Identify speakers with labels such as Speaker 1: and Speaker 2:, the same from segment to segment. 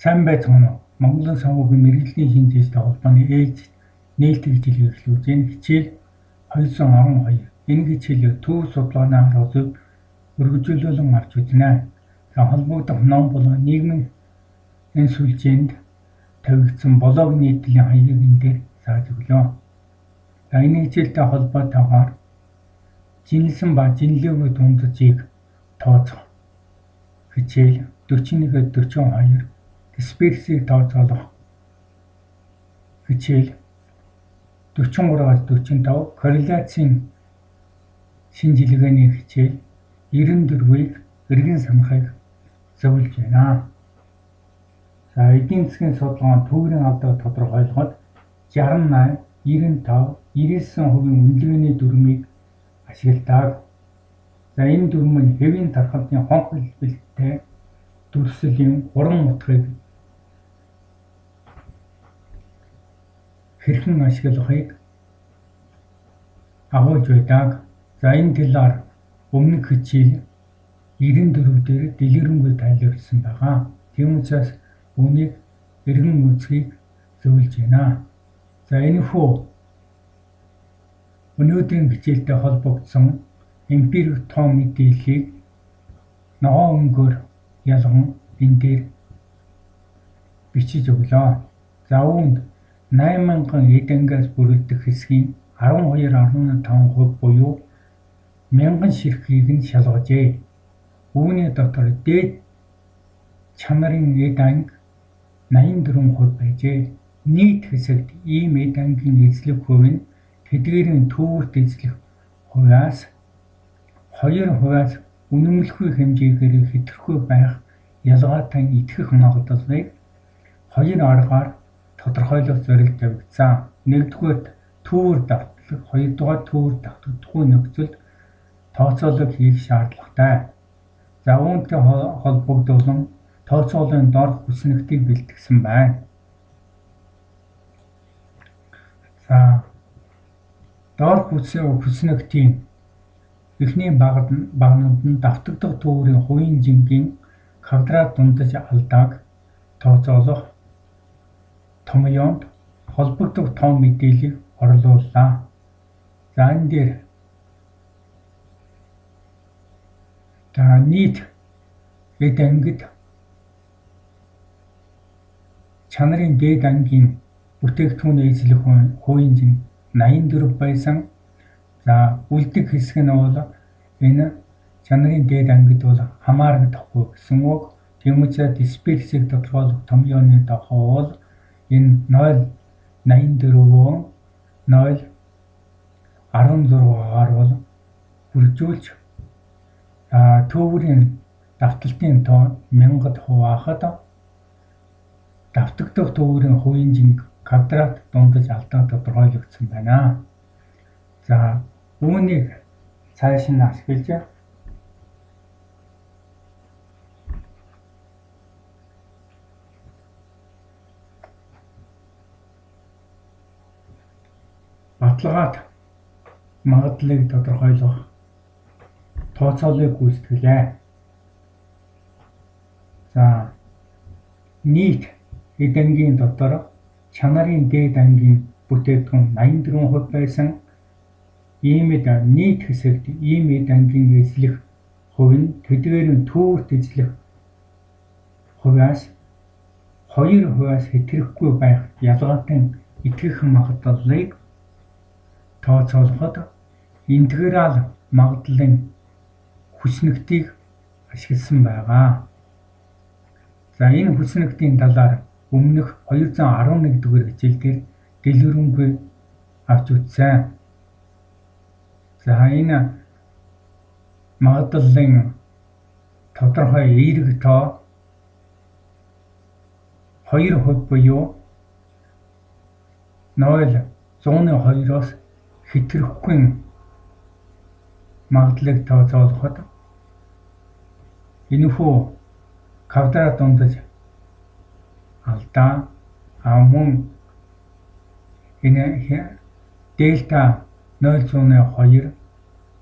Speaker 1: Сайн байцгаана уу? Монголын санхүүгийн мэргэжлийн шинжилгээтэй холбооны ээлж нээлттэй хичээл эхлүүлж байна. Хичээл 212. Энэ хичээлээр төв судалгааны арга зүйг өргөжүүлүүлэн авч үзнэ. Холбогдох ном болон нийгмийн энэ сүлжээнд тавигдсан блог нийтлэлийн хаягийг энэ дээр зааж өглөө. Энэ хичээлтэй холбоотойгоор жинлсэн ба жинлээгүй дундажийг тооцох хичээл 41-42 дисперсийг тооцоолох хичээл 43-45 корреляцийн шинжилгээний хичээл 94-ийг эргэн санахыг зөвлөж байна. За эдийн засгийн судалгаанд төвийн алдааг тодорхойлоход 68, 95, 99% үнэлгээний дүрмийг ашигладаг. За энэ дүрм нь хэвийн тархалтын хонх хэлбэлттэй дүрслийн 3 утгыг хэрхэн ашиглахыг агуулж байдаг. За энэ талаар өмнөх хичээл 94 дээр дэлгэрэнгүй тайлбарласан байгаа. Тийм учраас үүнийг эргэн үзхийг зөвлөж байна. За энэхүү өнөөдрийн хичээлтэй холбогдсон эмпирик тоо мэдээллийг ногоон өнгөөр ялган энэ дээр бичиж өглөө. За үүнд 8000 эд ангиас бүрддэг хэсгийн 12.5% буюу 1000 ширхгийг нь шалгажээ. Үүний дотор дээд чанарын эд анги 84% байжээ. Нийт хэсэгт ийм эд ангийн эзлэх хувь нь тэдгээрийн төвөрт эзлэх хувиас 2%-аас үнэмлэхгүй хэмжээгээр хэтэрхий байх ялгаатай итгэх магадлалыг 2 аргаар тодорхойлох зорилт тавигдсан. 1-р төвөр давталх, 2-р төвөр давтагдахгүй нөхцөлд тооцоолол хийх шаардлагатай. За үүнтэй холбогдуулан тооцоолын дорх хүснэгтийг бэлтгэсэн байна. За дорх хүснэгтийн эхний багнууд нь давтагдах төвөрийн хувийн жингийн квадрат дундаж алдааг тооцоолох томьёонд холбогдох том мэдээллийг орлууллаа. За энэ дээр нийт эд ангид чанарын дээд ангийн бүтээгдэхүүн эзлэх хувийн жин 84 байсан. За үлдэх хэсэг нь бол энэ чанарын дээд ангид бол хамаарагдахгүй гэсэн үг. Тийм учраас дисперсийг тодорхойлох томьёоны дохоо бол энэ 0.84-өө 0.16-аар бол бүржүүлж төвөрийн давталтын тоо 1000-д хуваахад давтагдах төвөрийн хувийн жин квадрат дундаж алдаа тодорхойлогдсон байна. За үүнийг цааш нь ашиглаж баталгаат магадлалыг тодорхойлох тооцоолыг гүйцэтгэлээ. За нийт эд ангийн дотор чанарын дээд ангийн бүтээгдэхүүн 84% байсан. Иймд нийт хэсэгт ийм эд ангийн эзлэх хувь нь тэдгээрийн төвөрт эзлэх хувиас 2%-аас хэтрэхгүй байх ялгаатай итгэх магадлалыг тооцоолоход интеграл магадлалын хүснэгтийг ашигласан байгаа. За энэ хүснэгтийн талаар өмнөх 211-р хичээлдэр дэлгэрэнгүй авч үзсэн. За энэ магадлалын тодорхой эерэг тоо 2% буюу 0.102-оос хэтрэхгүй магадлалыг тооцоолоход энэхүү квадрат дундаж алдаа мөн энэ дельта 0.2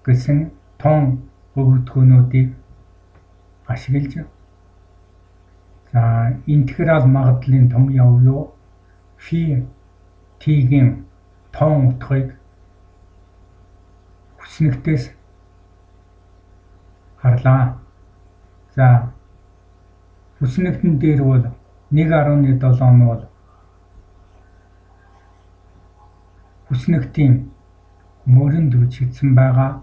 Speaker 1: гэсэн том өгөгдөхүүнүүдийг ашиглаж За интеграл магадлалын том яв юу? Фи T-ийн тоон утгыг хүснэгтээс харлаа. За хүснэгтэн дээр бол 1.7 нь бол хүснэгтийн мөрөнд бичигдсэн байгаа.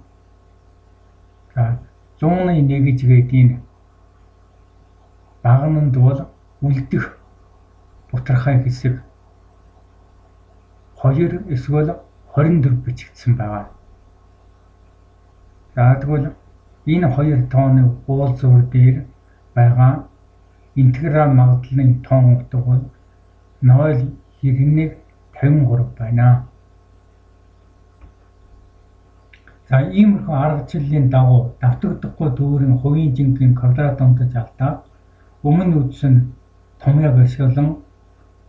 Speaker 1: За 101 гээд энэ багнанд бол үлдэх бутархай хэсэг 2 эсвэл 24 бичигдсэн байгаа. За тэгвэл энэ хоёр тооны уулзуур дээр байгаа интеграл магадлалын тоон утга бол 0.9153 байна. За иймэрхүү аргачлалын дагуу давтагдахгүй төвөрийн хувийн жингийн квадрат дундаж алдаа өмнө үзсэн томьёог ашиглан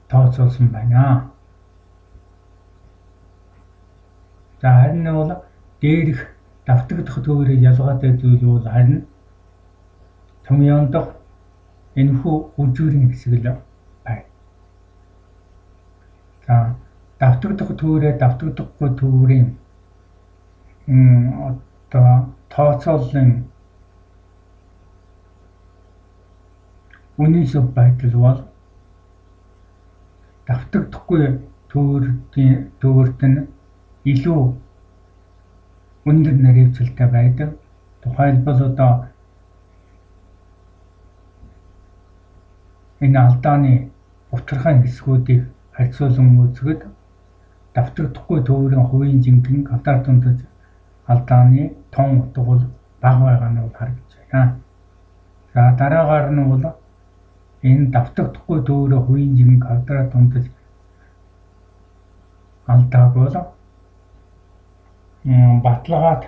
Speaker 1: тооцоолсон байна. За харин бол дээрх давтагдах төвөрийн ялгаатай зүйл бол харин томьёон дахь энэхүү үжүүрийн хэсэг л байна. За давтагдах төвөрөө давтагдахгүй төвөрийн тооцооллын үнийн зөв байдал бол давтагдахгүй төвөрт нь илүү өндөр наривчлалтай байдаг. Тухайлбал одоо энэ алдааны бутархай хэсгүүдийг харьцуулан үзэхэд давтагдахгүй төвөрийн хувийн жингийн квадрат дундаж алдааны тоон утга бол бага байгаа нь харагдаж байна. За дараагаар нь бол энэ давтагдахгүй төвөрийн хувийн жингийн квадрат дундаж алдааг бол баталгаат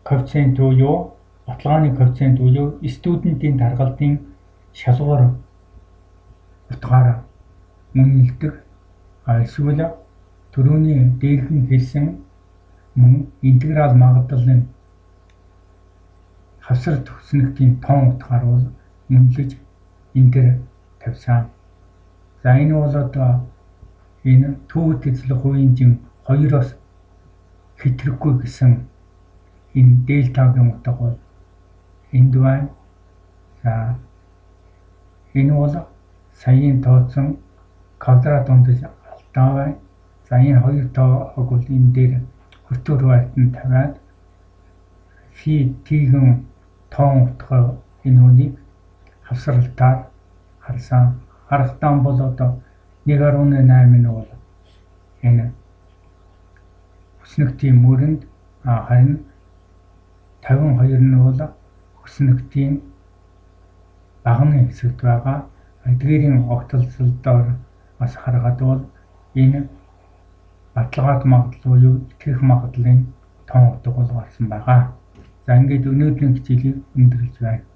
Speaker 1: коэффициент буюу баталгааны коэффициент буюу студентийн таргалтын шалгуур утгаар үнэлдэг. Эсвэл түрүүний дээрхэн хэлсэн мөн интеграл магадлалын хавсарт хүснэгтийн тоон утгаар бол үнэлж энэ дээр тавьсан. За энэ бол одоо энэ төвөд эзлэх хувийн жин 2-оос хэтрэхгүй гэсэн энэ дельтагийн утга бол энд байна. За энэ бол саяын тооцсон квадрат дундаж алдаа байна. За энэ хоёр тоог бол энэ дээр хөртөөр байтан тавиад фи T-ийн тоон утга энэ үнийг хавсралтаар харсан. Харахтаа бол одоо 1.8 нь бол энэ хүснэгтийн мөрөнд харин 52 нь бол хүснэгтийн багны хэсэгт байгаа. Эдгээрийн огтлолдоор бас харахад бол энэ баталгаат магадлал буюу итгэх магадлалын тоон утга бол гарсан байгаа. За ингээд өнөөдрийн хичээлийг өндөрлөж байна.